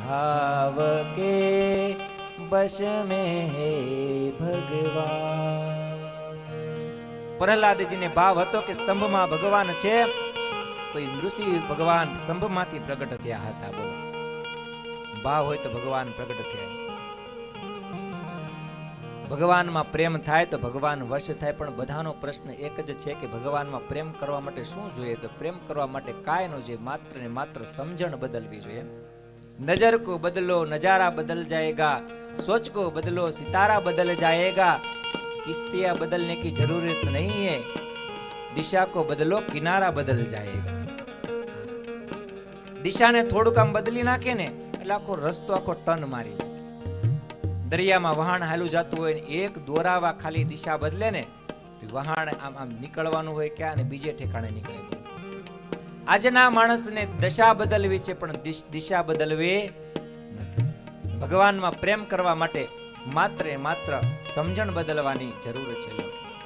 भाव के बश में है भगवान। प्रहलादजी ने भाव હતો કે સ્તંભમાં ભગવાન છે, તો એ ઋષિ ભગવાન સ્તંભમાંથી પ્રગટ થયા હતા. બોલો, ભાવ હોય તો ભગવાન પ્રગટ થયા. ભગવાનમાં પ્રેમ થાય તો ભગવાન વશ થાય. પણ બધાનો પ્રશ્ન એક જ છે કે ભગવાનમાં પ્રેમ કરવા માટે શું જોઈએ? તો પ્રેમ કરવા માટે કાંઈ ન જોઈએ, માત્ર ને માત્ર સમજણ બદલવી જોઈએ. नजर को बदलो नजारा बदल जाएगा, सोच को बदलो सितारा बदल जाएगा, किश्तियां बदलने की जरूरत नहीं है, दिशा को बदलो किनारा बदल जाएगा. दिशा ने थोड़ું કામ બદલી નાખે ને એટલે આખો રસ્તો આખો ટર્ન મારી લે. દરિયામાં વહાણ હાલું જતું હોય ને એક દોરાવા ખાલી દિશા બદલે ને તો વહાણ આમ આમ નીકળવાનું હોય ક્યાં અને બીજે ઠેકાણે નીકળે. આજના માણસને દશા બદલવી છે પણ દિશા બદલવી નથી. ભગવાનમાં પ્રેમ કરવા માટે માત્ર સમજણ બદલવાની જરૂર છે.